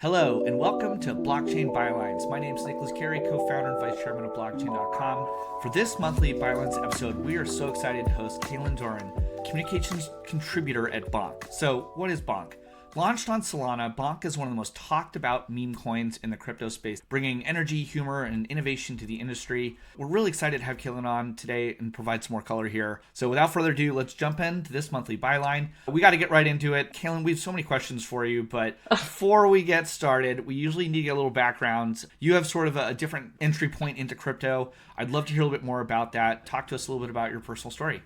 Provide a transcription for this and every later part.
Hello, and welcome to Blockchain Bylines. My name is Nicholas Carey, co-founder and vice chairman of blockchain.com. For this monthly Bylines episode, we are so excited to host Cailin Doran, communications contributor at BONK. So, what is BONK? Launched on Solana, BONK is one of the most talked about meme coins in the crypto space, bringing energy, humor, and innovation to the industry. We're really excited to have Cailin on today and provide some more color here. So without further ado, let's jump into this monthly byline. We got to get right into it. Cailin, we have so many questions for you, but before we get started, we usually need to get a little background. You have sort of a different entry point into crypto. I'd love to hear a little bit more about that. Talk to us a little bit about your personal story.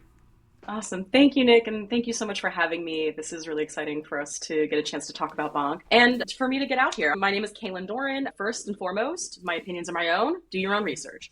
Awesome. Thank you, Nick, and thank you so much for having me. This is really exciting for us to get a chance to talk about BONK and for me to get out here. My name is Cailin Doran. First and foremost, my opinions are my own. Do your own research.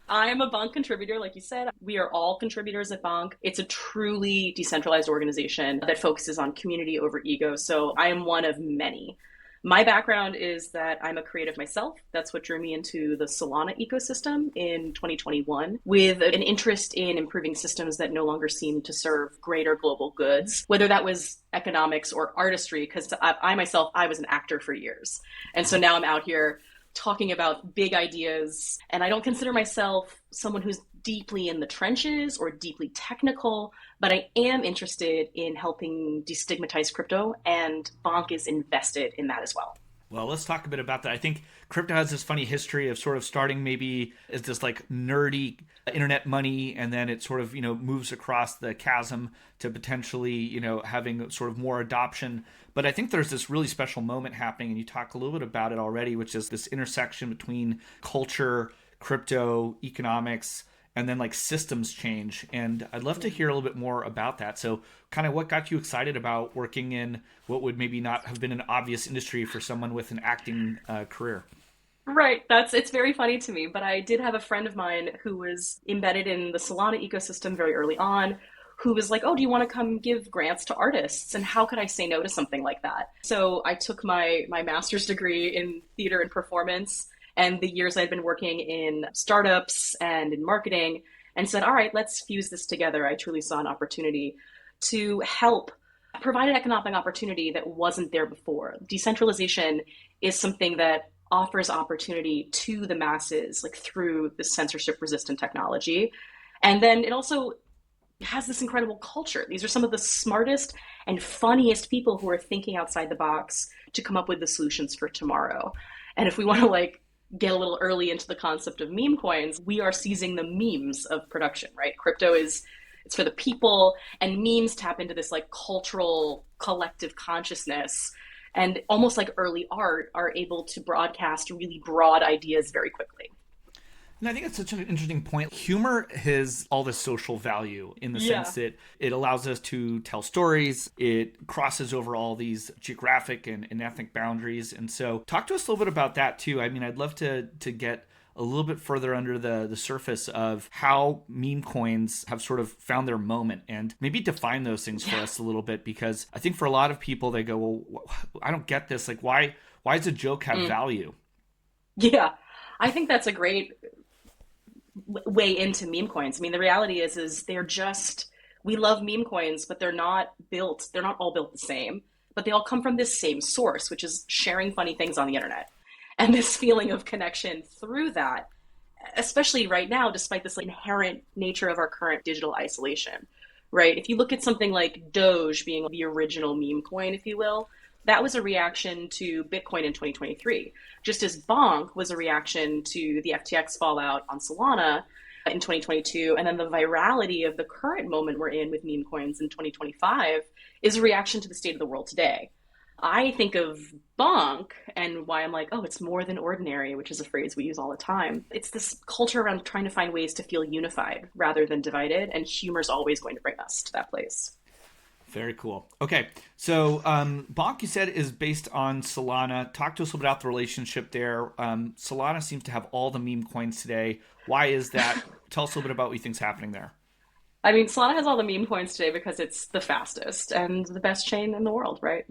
I am a BONK contributor, like you said. We are all contributors at BONK. It's a truly decentralized organization that focuses on community over ego, so I am one of many. My background is that I'm a creative myself. That's what drew me into the Solana ecosystem in 2021 with an interest in improving systems that no longer seem to serve greater global goods, whether that was economics or artistry, because I myself, I was an actor for years. And so now I'm out here talking about big ideas, and I don't consider myself someone who's deeply in the trenches or deeply technical, but I am interested in helping destigmatize crypto, and BONK is invested in that as well. Well, let's talk a bit about that. I think crypto has this funny history of sort of starting maybe as this like nerdy internet money, and then it sort of, moves across the chasm to potentially, having sort of more adoption. But I think there's this really special moment happening, and you talk a little bit about it already, which is this intersection between culture, crypto, economics, and then like systems change. And I'd love to hear a little bit more about that. So kind of what got you excited about working in what would maybe not have been an obvious industry for someone with an acting career? Right. It's very funny to me, but I did have a friend of mine who was embedded in the Solana ecosystem very early on, who was like, "Oh, do you want to come give grants to artists?" And how could I say no to something like that? So I took my master's degree in theater and performance and the years I'd been working in startups and in marketing, and said, all right, let's fuse this together. I truly saw an opportunity to help provide an economic opportunity that wasn't there before. Decentralization is something that offers opportunity to the masses, like through the censorship resistant technology. And then it also has this incredible culture. These are some of the smartest and funniest people who are thinking outside the box to come up with the solutions for tomorrow. And if we want to get a little early into the concept of meme coins, we are seizing the memes of production, right? Crypto it's for the people, and memes tap into this cultural collective consciousness, and almost like early art are able to broadcast really broad ideas very quickly. And I think it's such an interesting point. Humor has all this social value in the sense that it allows us to tell stories. It crosses over all these geographic and ethnic boundaries. And so talk to us a little bit about that too. I mean, I'd love to get a little bit further under the surface of how meme coins have sort of found their moment, and maybe define those things for us a little bit, because I think for a lot of people, they go, well, I don't get this. Like, why does a joke have value? Yeah, I think that's a great way into meme coins. I mean, the reality is we love meme coins, but they're not all built the same, but they all come from this same source, which is sharing funny things on the internet. And this feeling of connection through that, especially right now, despite this inherent nature of our current digital isolation, right? If you look at something like Doge being the original meme coin, if you will, that was a reaction to Bitcoin in 2023, just as BONK was a reaction to the FTX fallout on Solana in 2022. And then the virality of the current moment we're in with meme coins in 2025 is a reaction to the state of the world today. I think of BONK and why I'm like, oh, it's more than ordinary, which is a phrase we use all the time. It's this culture around trying to find ways to feel unified rather than divided, and humor is always going to bring us to that place. Very cool. Okay, so BONK, you said, is based on Solana. Talk to us a little bit about the relationship there. Solana seems to have all the meme coins today. Why is that? Tell us a little bit about what you think is happening there. I mean, Solana has all the meme coins today because it's the fastest and the best chain in the world, right?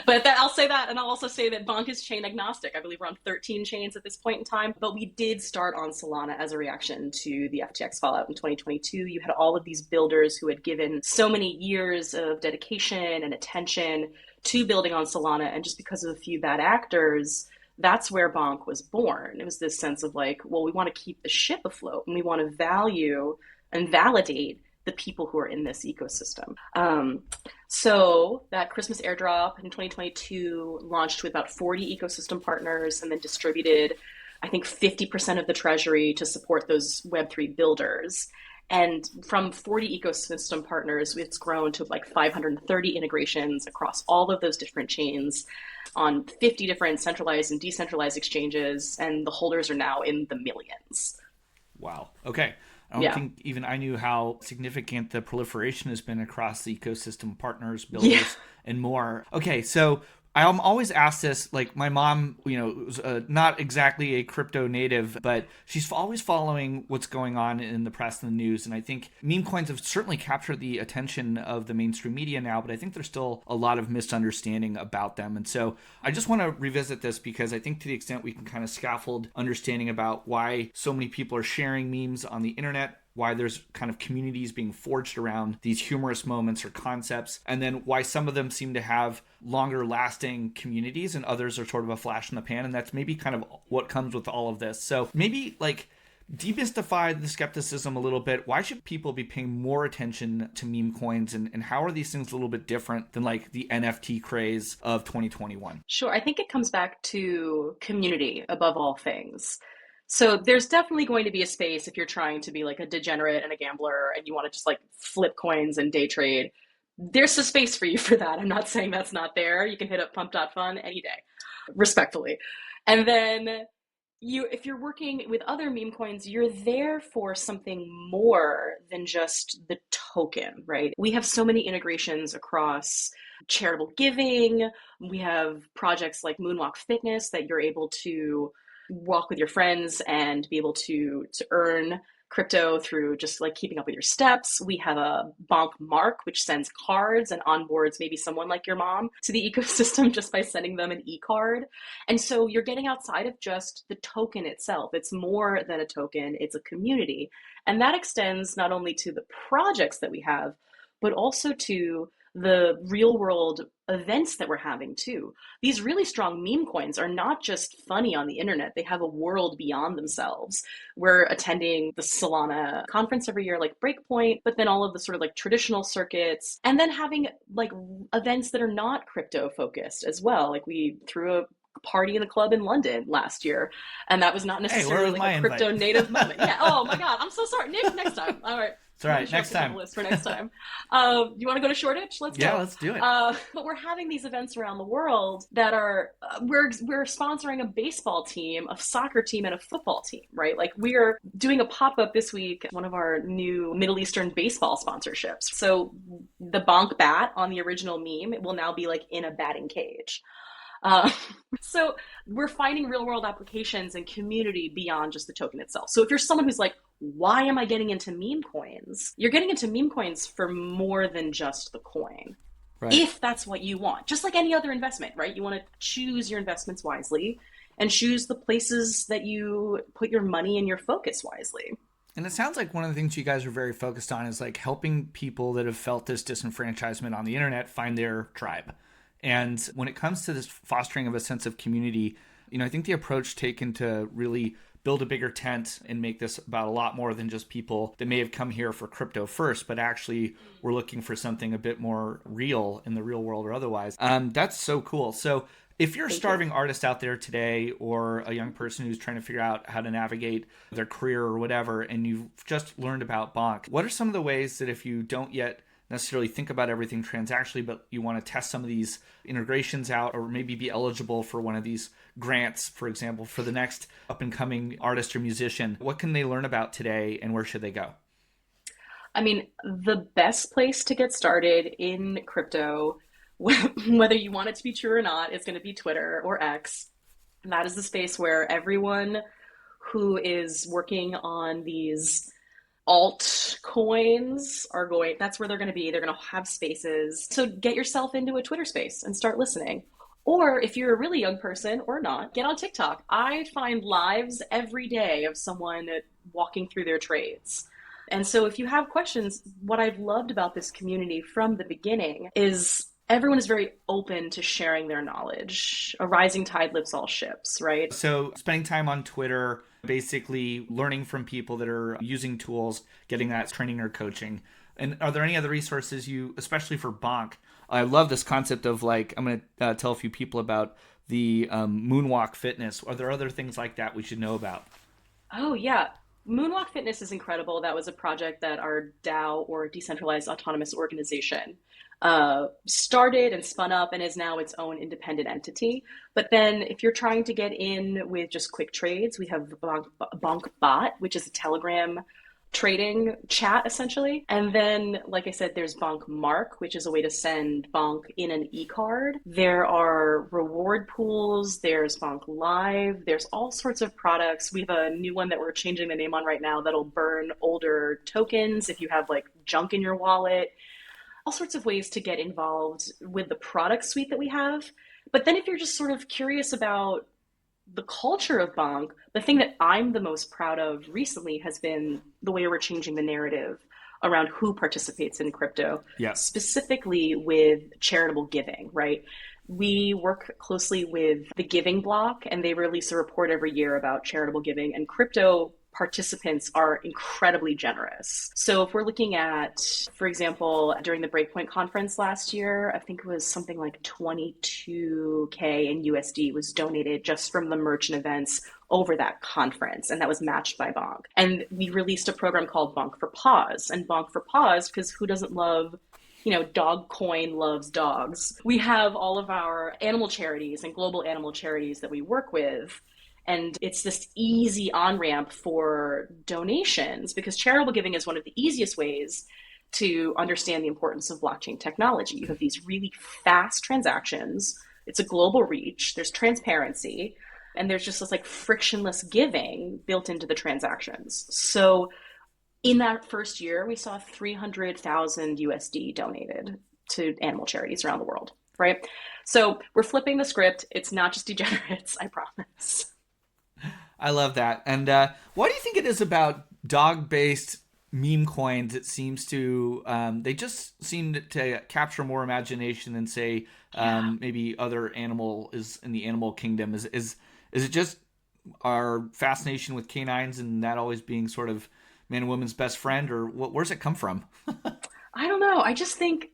But I'll say that, and I'll also say that BONK is chain agnostic. I believe we're on 13 chains at this point in time, but we did start on Solana as a reaction to the FTX fallout in 2022. You had all of these builders who had given so many years of dedication and attention to building on Solana. And just because of a few bad actors, that's where BONK was born. It was this sense of like, well, we want to keep the ship afloat and we want to value and validate the people who are in this ecosystem. So that Christmas airdrop in 2022 launched with about 40 ecosystem partners and then distributed, I think, 50% of the treasury to support those Web3 builders. And from 40 ecosystem partners, it's grown to like 530 integrations across all of those different chains on 50 different centralized and decentralized exchanges. And the holders are now in the millions. Wow. Okay. I don't think even I knew how significant the proliferation has been across the ecosystem partners, builders, and more. Okay, so I'm always asked this, like my mom, was not exactly a crypto native, but she's always following what's going on in the press and the news. And I think meme coins have certainly captured the attention of the mainstream media now, but I think there's still a lot of misunderstanding about them. And so I just want to revisit this because I think to the extent we can kind of scaffold understanding about why so many people are sharing memes on the internet, why there's kind of communities being forged around these humorous moments or concepts, and then why some of them seem to have longer lasting communities and others are sort of a flash in the pan. And that's maybe kind of what comes with all of this. So maybe like demystify the skepticism a little bit. Why should people be paying more attention to meme coins, and how are these things a little bit different than like the NFT craze of 2021? Sure. I think it comes back to community above all things. So there's definitely going to be a space if you're trying to be like a degenerate and a gambler and you want to just like flip coins and day trade. There's a space for you for that. I'm not saying that's not there. You can hit up pump.fun any day, respectfully. And then if you're working with other meme coins, you're there for something more than just the token, right? We have so many integrations across charitable giving. We have projects like Moonwalk Fitness that you're able to walk with your friends and be able to earn crypto through just like keeping up with your steps. We have a BONK Mark, which sends cards and onboards maybe someone like your mom to the ecosystem just by sending them an e-card. And so you're getting outside of just the token itself. It's more than a token, it's a community. And that extends not only to the projects that we have, but also to the real world events that we're having too. These really strong meme coins are not just funny on the internet. They have a world beyond themselves. We're attending the Solana conference every year, like Breakpoint, but then all of the sort of like traditional circuits, and then having like events that are not crypto focused as well. Like we threw a party in a club in London last year, and that was not necessarily like a crypto native moment. Yeah. Oh my God. I'm so sorry. Nick, next time. All right. It's all right. Next time. List for next time. You want to go to Shoreditch? Let's go. Yeah, let's do it. But we're having these events around the world that are we're sponsoring a baseball team, a soccer team, and a football team, right? Like we're doing a pop-up this week, one of our new Middle Eastern baseball sponsorships. So the BONK bat on the original meme, it will now be like in a batting cage. So we're finding real world applications and community beyond just the token itself. So if you're someone who's like, why am I getting into meme coins? You're getting into meme coins for more than just the coin. Right. If that's what you want, just like any other investment, right? You want to choose your investments wisely and choose the places that you put your money and your focus wisely. And it sounds like one of the things you guys are very focused on is like helping people that have felt this disenfranchisement on the internet find their tribe. And when it comes to this fostering of a sense of community, I think the approach taken to really build a bigger tent and make this about a lot more than just people that may have come here for crypto first, but actually we're looking for something a bit more real in the real world or otherwise. That's so cool. So if you're a starving artist out there today, or a young person who's trying to figure out how to navigate their career or whatever, and you've just learned about BONK, what are some of the ways that if you don't yet necessarily think about everything transactionally, but you want to test some of these integrations out, or maybe be eligible for one of these grants, for example, for the next up and coming artist or musician, what can they learn about today and where should they go? I mean, the best place to get started in crypto, whether you want it to be true or not, is going to be Twitter or X. And that is the space where everyone who is working on these altcoins are going, that's where they're going to be. They're going to have spaces. So get yourself into a Twitter space and start listening. Or if you're a really young person or not, get on TikTok. I find lives every day of someone walking through their trades. And so if you have questions, what I've loved about this community from the beginning is Everyone is very open to sharing their knowledge. A rising tide lifts all ships, right? So spending time on Twitter, basically learning from people that are using tools, getting that training or coaching. And are there any other resources you, especially for BONK? I love this concept of like, I'm going to tell a few people about the moonwalk fitness. Are there other things like that we should know about? Oh, yeah. Moonwalk Fitness is incredible. That was a project that our DAO, or Decentralized Autonomous Organization, started and spun up and is now its own independent entity. But then, if you're trying to get in with just quick trades, we have Bonk Bot, which is a Telegram trading chat essentially. And then, like I said, there's Bonk Mark, which is a way to send Bonk in an e-card. There are reward pools, there's Bonk Live, there's all sorts of products. We have a new one that we're changing the name on right now that'll burn older tokens if you have like junk in your wallet. All sorts of ways to get involved with the product suite that we have. But then if you're just sort of curious about the culture of Bonk, the thing that I'm the most proud of recently has been the way we're changing the narrative around who participates in crypto, Yeah. specifically with charitable giving, right? We work closely with the Giving Block, and they release a report every year about charitable giving, and crypto participants are incredibly generous. So if we're looking at, for example, during the Breakpoint conference last year, I think it was something like 22K in USD was donated just from the merchant events over that conference, and that was matched by Bonk. And we released a program called Bonk for Paws, and Bonk for Paws, because who doesn't love, dog coin loves dogs. We have all of our animal charities and global animal charities that we work with. And it's this easy on ramp for donations because charitable giving is one of the easiest ways to understand the importance of blockchain technology. You have these really fast transactions, it's a global reach, there's transparency, and there's just this like frictionless giving built into the transactions. So in that first year, we saw 300,000 USD donated to animal charities around the world, right? So we're flipping the script. It's not just degenerates, I promise. I love that. And what do you think it is about dog-based meme coins? It seems to they just seem to capture more imagination than say maybe other animal is in the animal kingdom. Is it just our fascination with canines and that always being sort of man and woman's best friend, or where's it come from? I don't know. I just think,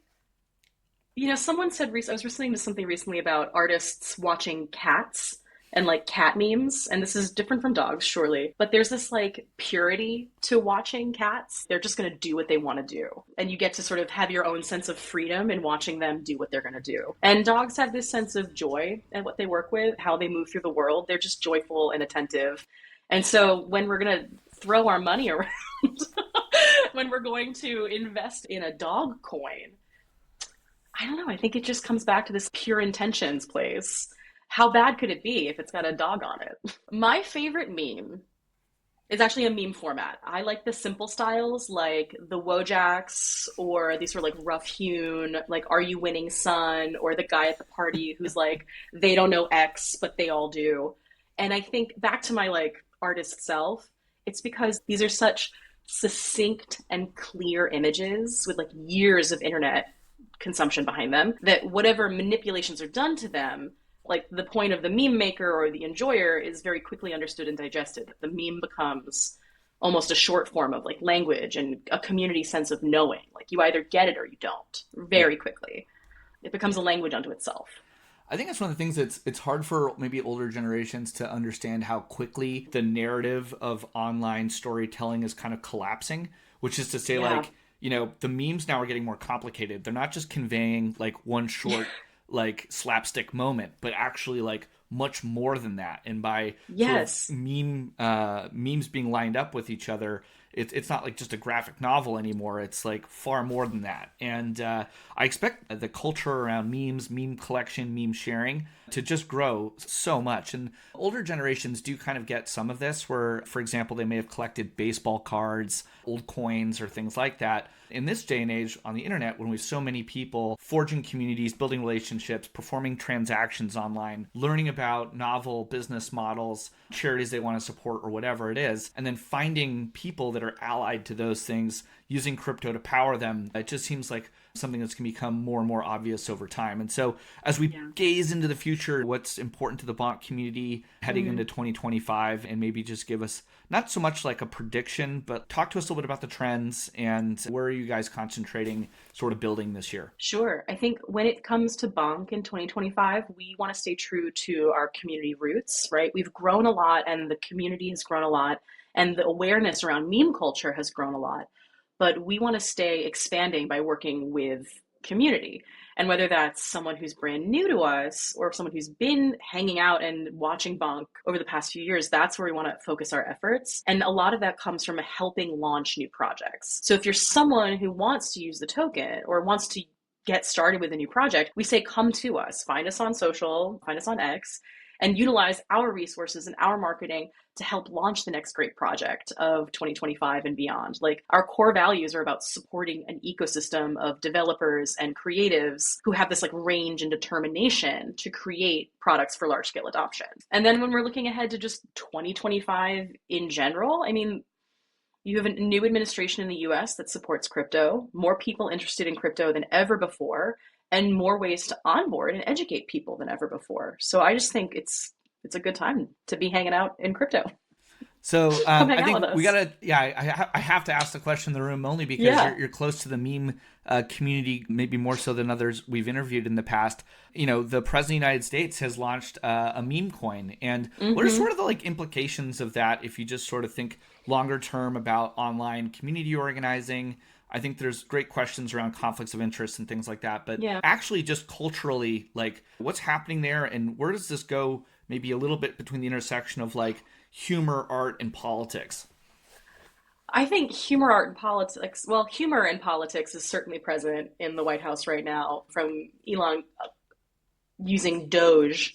someone said, I was listening to something recently about artists watching cats and like cat memes, and this is different from dogs, surely, but there's this like purity to watching cats. They're just going to do what they want to do, and you get to sort of have your own sense of freedom in watching them do what they're going to do. And dogs have this sense of joy at what they work with, how they move through the world. They're just joyful and attentive. And so when we're going to throw our money around, when we're going to invest in a dog coin, I don't know. I think it just comes back to this pure intentions place. How bad could it be if it's got a dog on it? My favorite meme is actually a meme format. I like the simple styles like the Wojaks or these sort of like rough hewn, like Are You Winning Son, or the guy at the party who's like, they don't know X, but they all do. And I think back to my like artist self, it's because these are such succinct and clear images with like years of internet consumption behind them that whatever manipulations are done to them, like the point of the meme maker or the enjoyer is very quickly understood and digested. The meme becomes almost a short form of like language and a community sense of knowing. Like you either get it or you don't very quickly. It becomes a language unto itself. I think that's one of the things that's it's hard for maybe older generations to understand how quickly the narrative of online storytelling is kind of collapsing, which is to say like, the memes now are getting more complicated. They're not just conveying like one short like slapstick moment, but actually like much more than that. And by Yes. memes being lined up with each other, it's not like just a graphic novel anymore. It's like far more than that. And I expect the culture around memes, meme collection, meme sharing to just grow so much. And older generations do kind of get some of this where, for example, they may have collected baseball cards, old coins, or things like that. In this day and age on the internet, when we have so many people forging communities, building relationships, performing transactions online, learning about novel business models, charities they want to support, or whatever it is, and then finding people that are allied to those things, using crypto to power them, it just seems like something that's going to become more and more obvious over time. And so as we gaze into the future, what's important to the BONK community heading into 2025, and maybe just give us not so much like a prediction, but talk to us a little bit about the trends and where are you guys concentrating sort of building this year? Sure. I think when it comes to BONK in 2025, we want to stay true to our community roots, right? We've grown a lot and the community has grown a lot and the awareness around meme culture has grown a lot. But we want to stay expanding by working with community. And whether that's someone who's brand new to us or someone who's been hanging out and watching BONK over the past few years, that's where we want to focus our efforts. And a lot of that comes from helping launch new projects. So if you're someone who wants to use the token or wants to get started with a new project, we say, come to us, find us on social, find us on X, and utilize our resources and our marketing to help launch the next great project of 2025 and beyond. Like, our core values are about supporting an ecosystem of developers and creatives who have this like range and determination to create products for large scale adoption. And then when we're looking ahead to just 2025 in general, I mean, you have a new administration in the US that supports crypto, more people interested in crypto than ever before, and more ways to onboard and educate people than ever before. So I just think it's a good time to be hanging out in crypto. So I think we gotta, I have to ask the question in the room only because you're close to the meme community, maybe more so than others we've interviewed in the past. You know, the President of the United States has launched a meme coin, and what are sort of the like implications of that if you just sort of think longer term about online community organizing? I think there's great questions around conflicts of interest and things like that, but actually just culturally, like what's happening there and where does this go maybe a little bit between the intersection of like humor, art, and politics? I think humor, art, and politics, well, humor and politics is certainly present in the White House right now, from Elon using Doge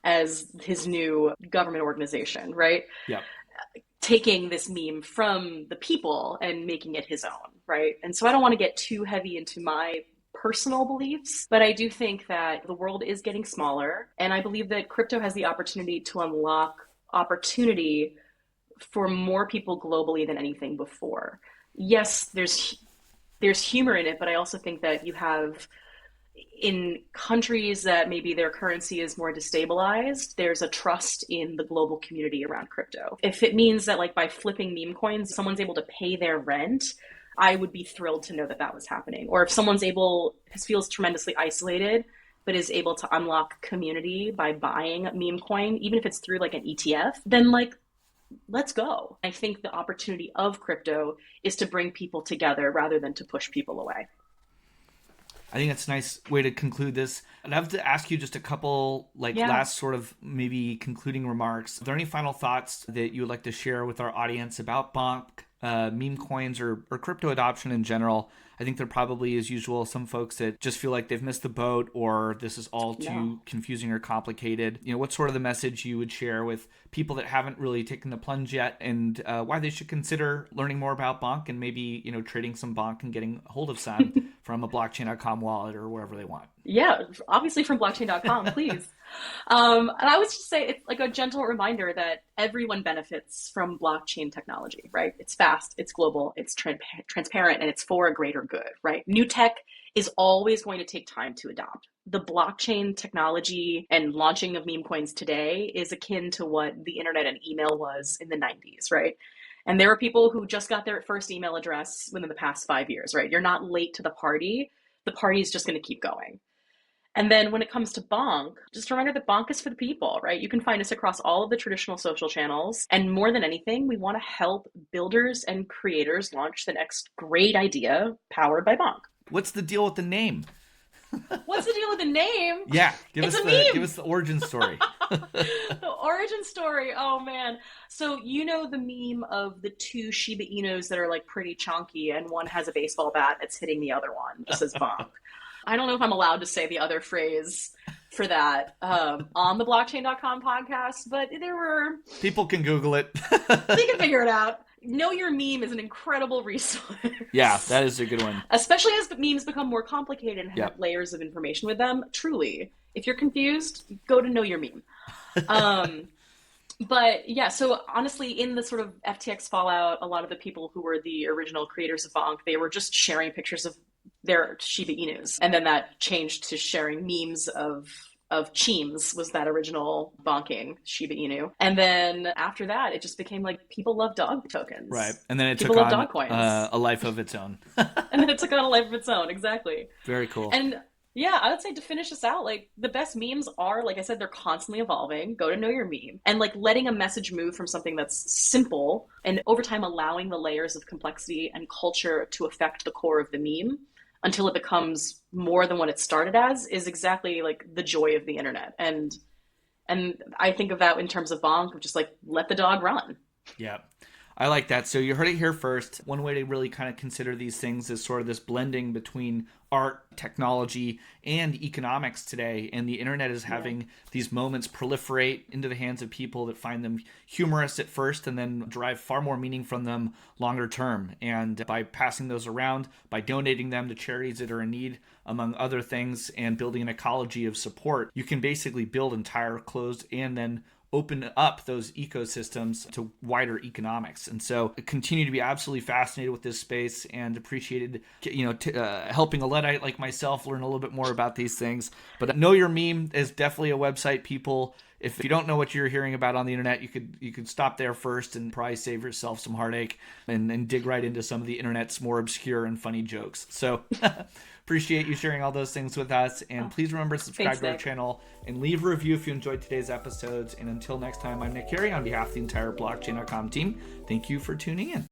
as his new government organization, right? Yeah. Taking this meme from the people and making it his own, right? And so I don't want to get too heavy into my personal beliefs, but I do think that the world is getting smaller, and I believe that crypto has the opportunity to unlock opportunity for more people globally than anything before. Yes, there's humor in it, but I also think that you have, in countries that maybe their currency is more destabilized, there's a trust in the global community around crypto. If it means that like by flipping meme coins, someone's able to pay their rent, I would be thrilled to know that that was happening. Or if someone's feels tremendously isolated, but is able to unlock community by buying a meme coin, even if it's through like an ETF, then like, let's go. I think the opportunity of crypto is to bring people together rather than to push people away. I think that's a nice way to conclude this. I'd have to ask you just a couple last sort of maybe concluding remarks. Are there any final thoughts that you would like to share with our audience about BONK, meme coins, or crypto adoption in general? I think there probably, as usual, some folks that just feel like they've missed the boat or this is all too confusing or complicated. You know, what's sort of the message you would share with people that haven't really taken the plunge yet, and why they should consider learning more about BONK and maybe, you know, trading some BONK and getting a hold of some from a blockchain.com wallet or wherever they want? Yeah, obviously from blockchain.com, please. And I would just say it's like a gentle reminder that everyone benefits from blockchain technology, right? It's fast, it's global, it's transparent, and it's for a greater good, right? New tech is always going to take time to adopt. The blockchain technology and launching of meme coins today is akin to what the internet and email was in the 90s, right? And there were people who just got their first email address within the past 5 years, right? You're not late to the party. The party is just going to keep going. And then when it comes to BONK, just a reminder that BONK is for the people, right? You can find us across all of the traditional social channels. And more than anything, we want to help builders and creators launch the next great idea powered by BONK. What's the deal with the name? What's the deal with the name? Yeah, give us the origin story. The origin story. Oh man. So you know the meme of the two Shiba Inus that are like pretty chunky and one has a baseball bat that's hitting the other one. This is BONK. I don't know if I'm allowed to say the other phrase for that on the blockchain.com podcast, but there were... People can Google it. They can figure it out. Know Your Meme is an incredible resource. Yeah, that is a good one. Especially as the memes become more complicated and have layers of information with them. Truly, if you're confused, go to Know Your Meme. But yeah, so honestly, in the sort of FTX fallout, a lot of the people who were the original creators of BONK, they were just sharing pictures of their Shiba Inus. And then that changed to sharing memes of Cheems was that original bonking Shiba Inu. And then after that, it just became like people love dog Right. tokens. And then it People took love on dog coins. a life of its own. And then it took on a life of its own. Exactly. Very cool. And yeah, I would say to finish this out, like the best memes are, like I said, they're constantly evolving. Go to know your meme and like letting a message move from something that's simple and over time allowing the layers of complexity and culture to affect the core of the meme until it becomes more than what it started as is exactly like the joy of the internet. And I think of that in terms of bonk, of just like let the dog run. Yeah. I like that. So you heard it here first. One way to really kind of consider these things is sort of this blending between art, technology, and economics today. And the internet is having these moments proliferate into the hands of people that find them humorous at first and then derive far more meaning from them longer term. And by passing those around, by donating them to charities that are in need, among other things, and building an ecology of support, you can basically build entire closed and then open up those ecosystems to wider economics. And so I continue to be absolutely fascinated with this space and appreciated, helping a Luddite like myself learn a little bit more about these things. But Know Your Meme is definitely a website, people. If you don't know what you're hearing about on the internet, you could stop there first and probably save yourself some heartache and dig right into some of the internet's more obscure and funny jokes. So appreciate you sharing all those things with us. And please remember to subscribe to our channel and leave a review if you enjoyed today's episodes. And until next time, I'm Nick Carey on behalf of the entire blockchain.com team. Thank you for tuning in.